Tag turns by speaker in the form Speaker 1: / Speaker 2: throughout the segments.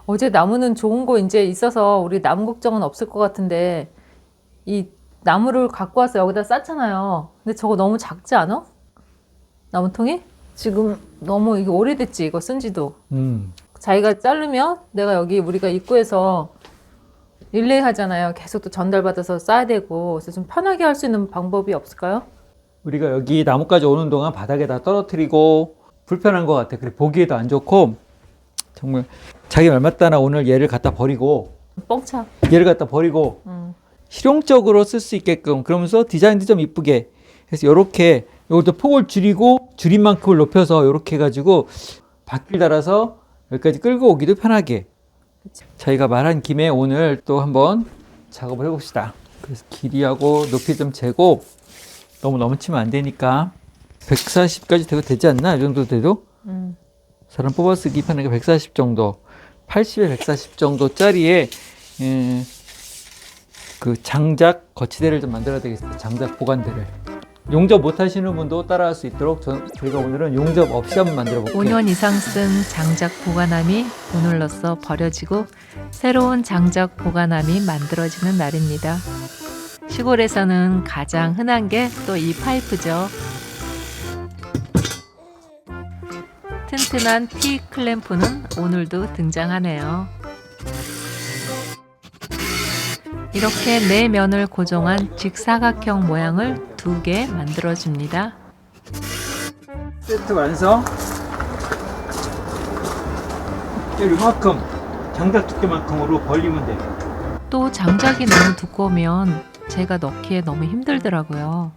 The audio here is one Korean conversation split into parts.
Speaker 1: 어제 나무는 좋은 거 이제 있어서 우리 나무 걱정은 없을 것 같은데 이 나무를 갖고 와서 여기다 쌌잖아요. 근데 저거 너무 작지 않아? 나무통이? 지금 너무 이게 오래됐지 이거 쓴 지도. 자기가 자르면 내가 여기 우리가 입구에서 릴레이 하잖아요. 계속 또 전달받아서 싸야 되고. 그래서 좀 편하게 할 수 있는 방법이 없을까요?
Speaker 2: 우리가 여기 나무까지 오는 동안 바닥에다 떨어뜨리고 불편한 것 같아. 그래 보기에도 안 좋고 정말 자기 말 맞다나 오늘 얘를 갖다 버리고
Speaker 1: 뻥차.
Speaker 2: 얘를 갖다 버리고 실용적으로 쓸 수 있게끔 그러면서 디자인도 좀 이쁘게 해서 이렇게 이것도 폭을 줄이고 줄인 만큼을 높여서 이렇게 해가지고 바퀴를 달아서 여기까지 끌고 오기도 편하게. 저희가 말한 김에 오늘 또 한번 작업을 해봅시다. 그래서 길이하고 높이 좀 재고 너무 넘치면 안 되니까 140까지 되고 되지 않나? 이 정도 돼도 사람 뽑아쓰기 편하게 140 정도 80에 140 정도짜리에 그 장작 거치대를 좀 만들어야 되겠습니다. 장작 보관대를. 용접 못 하시는 분도 따라할 수 있도록 저희가 오늘은 용접 없이 한번 만들어 볼게요.
Speaker 1: 5년 이상 쓴 장작 보관함이 오늘로써 버려지고 새로운 장작 보관함이 만들어지는 날입니다. 시골에서는 가장 흔한 게 또 이 파이프죠. 튼튼한 T 클램프는 오늘도 등장하네요. 이렇게 네 면을 고정한 직사각형 모양을 2개 만들어줍니다.
Speaker 2: 세트 완성. 이만큼 장작 두께만큼으로 벌리면 돼.
Speaker 1: 또 장작이 너무 두꺼우면 제가 넣기에 너무 힘들더라고요.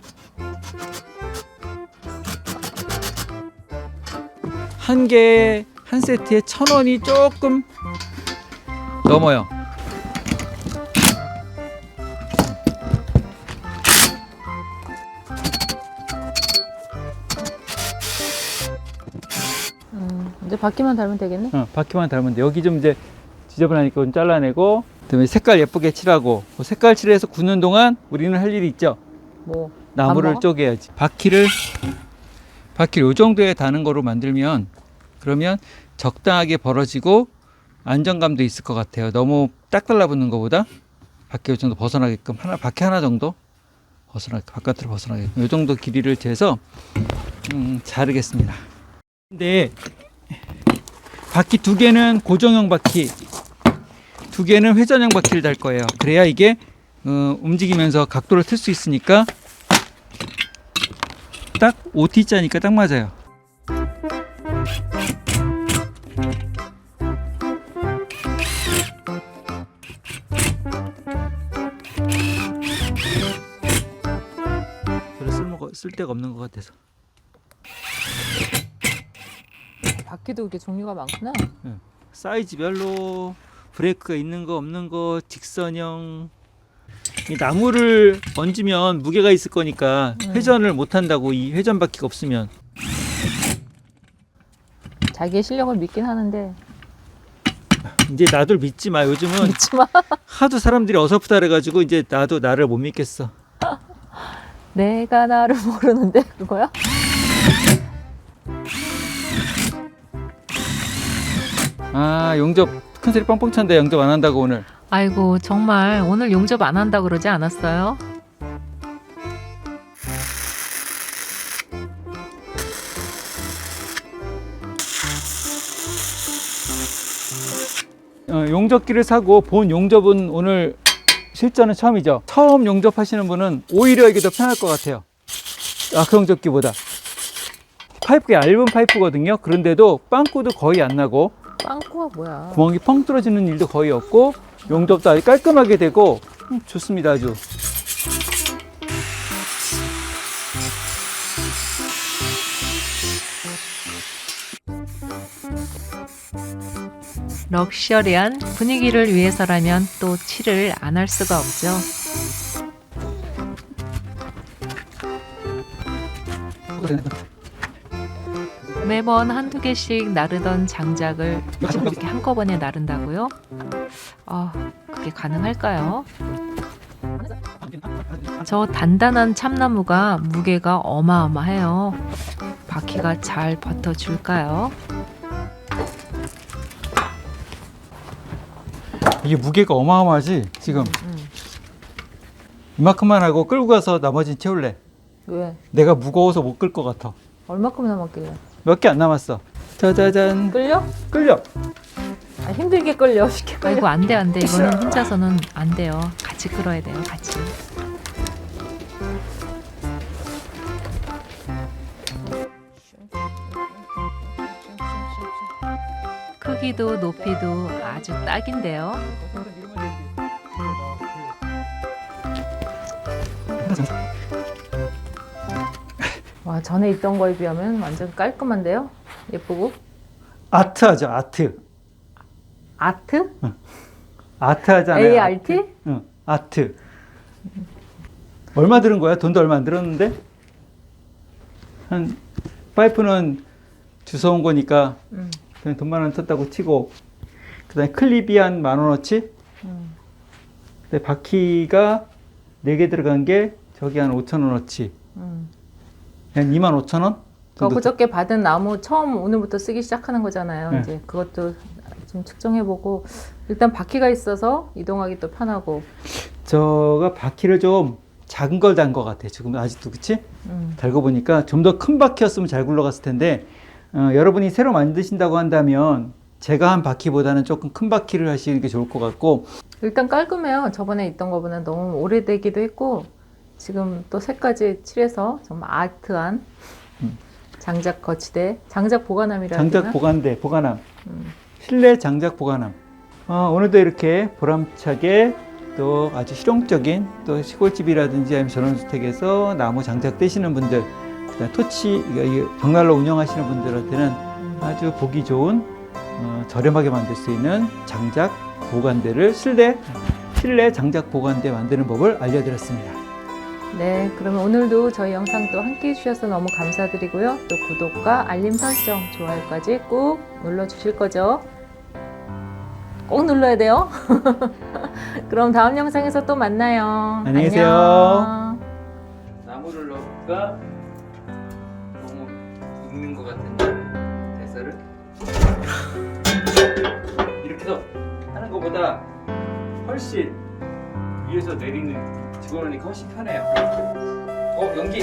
Speaker 2: 한 개에 한 세트에 1,000원이 조금 넘어요.
Speaker 1: 이제 바퀴만 달면 되겠네?
Speaker 2: 바퀴만 달면 돼. 여기 좀 이제 지저분하니까 좀 잘라내고 그다음에 색깔 예쁘게 칠하고 색깔 칠해서 굳는 동안 우리는 할 일이 있죠.
Speaker 1: 뭐
Speaker 2: 나무를 쪼개야지. 바퀴를 요 정도에 다는 거로 만들면 그러면 적당하게 벌어지고 안정감도 있을 것 같아요. 너무 딱 달라붙는 것보다 바퀴 요 정도 벗어나게끔 바퀴 하나 정도 바깥으로 벗어나게끔 요 정도 길이를 재서 자르겠습니다. 근데 바퀴 2개는 고정형 바퀴, 2개는 회전형 바퀴를 달 거예요. 그래야 이게 움직이면서 각도를 틀 수 있으니까 딱 OT자니까 딱 맞아요. 별로 쓸 데가 없는 것 같아서.
Speaker 1: 바퀴도 이렇게 종류가 많구나.
Speaker 2: 사이즈별로 브레이크가 있는 거 없는 거 직선형. 이 나무를 얹으면 무게가 있을 거니까 회전을 못 한다고. 이 회전 바퀴가 없으면.
Speaker 1: 자기의 실력을 믿긴 하는데
Speaker 2: 이제 나도 믿지 마. 요즘은
Speaker 1: 믿지 마.
Speaker 2: 하도 사람들이 어설프다 그래가지고 이제 나도 나를 못 믿겠어.
Speaker 1: 내가 나를 모르는데 그거야?
Speaker 2: 아, 용접 큰 소리 뻥뻥 찬데 용접 안 한다고 오늘.
Speaker 1: 아이고 정말 오늘 용접 안 한다고 그러지 않았어요?
Speaker 2: 용접기를 사고 본 용접은 오늘 실전은 처음이죠. 처음 용접하시는 분은 오히려 이게 더 편할 것 같아요. 아크 용접기보다. 파이프가 얇은 파이프거든요. 그런데도 빵꾸도 거의 안 나고
Speaker 1: 빵꾸가 뭐야?
Speaker 2: 구멍이 펑 뚫어지는 일도 거의 없고 용접도 아주 깔끔하게 되고 좋습니다. 아주.
Speaker 1: 럭셔리한 분위기를 위해서라면 또 칠을 안 할 수가 없죠. 매번 한두 개씩 나르던 장작을 이렇게 한꺼번에 나른다고요? 그게 가능할까요? 저 단단한 참나무가 무게가 어마어마해요. 바퀴가 잘 버텨줄까요?
Speaker 2: 이게 무게가 어마어마하지 지금.
Speaker 1: 응.
Speaker 2: 이만큼만 하고 끌고 가서 나머지는 채울래.
Speaker 1: 왜?
Speaker 2: 내가 무거워서 못 끌 것 같아.
Speaker 1: 얼마큼 남았길래?
Speaker 2: 몇 개 안 남았어. 짜자잔.
Speaker 1: 끌려?
Speaker 2: 끌려.
Speaker 1: 아, 힘들게 끌려. 쉽게 끌려.
Speaker 3: 아이고 안 돼 안 돼. 이거는 혼자서는 안 돼요. 같이 끌어야 돼요. 같이. 크기도 높이도 아주 딱인데요.
Speaker 1: 와, 전에 있던 거에 비하면 완전 깔끔한데요? 예쁘고.
Speaker 2: 아트하죠, 아트.
Speaker 1: 아트?
Speaker 2: 아트 하잖아요.
Speaker 1: ART?
Speaker 2: 응, 아트. 얼마 들은 거야? 돈도 얼마 안 들었는데? 한 파이프는 주워온 거니까 그냥 돈만 원 썼다고 치고, 그다음에 클립이 한 10,000원어치? 근데 바퀴가 4개 들어간 게 저기 한 5,000원어치. 한 25,000원?
Speaker 1: 그저께 받은 나무 처음 오늘부터 쓰기 시작하는 거잖아요.
Speaker 2: 네.
Speaker 1: 이제 그것도 좀 측정해보고 일단 바퀴가 있어서 이동하기 또 편하고.
Speaker 2: 저가 바퀴를 좀 작은 걸 단 것 같아. 지금 아직도 그치? 달고 보니까 좀 더 큰 바퀴였으면 잘 굴러갔을 텐데, 여러분이 새로 만드신다고 한다면 제가 한 바퀴보다는 조금 큰 바퀴를 하시는 게 좋을 것 같고.
Speaker 1: 일단 깔끔해요. 저번에 있던 거보다 너무 오래되기도 했고 지금 또 색까지 칠해서 정말 아트한 장작 거치대, 장작 보관함이라 해야
Speaker 2: 장작
Speaker 1: 되나?
Speaker 2: 보관대, 보관함. 실내 장작 보관함. 오늘도 이렇게 보람차게 또 아주 실용적인 또 시골집이라든지 아니면 전원주택에서 나무 장작 떼시는 분들, 그다음에 토치, 이 벽난로 운영하시는 분들한테는 아주 보기 좋은 저렴하게 만들 수 있는 장작 보관대를 실내 장작 보관대 만드는 법을 알려드렸습니다.
Speaker 1: 네, 그러면 오늘도 저희 영상 또 함께 해주셔서 너무 감사드리고요. 또 구독과 알림 설정, 좋아요까지 꾹 눌러주실 거죠? 꼭 눌러야 돼요. 그럼 다음 영상에서 또 만나요.
Speaker 2: 안녕히 계세요.
Speaker 1: 안녕.
Speaker 2: 나무를 넣을까? 너무 익는 것 같은데 대사를 이렇게 해서 하는 것보다 훨씬 위에서 내리는 집어넣으니까 훨씬 편해요. 연기.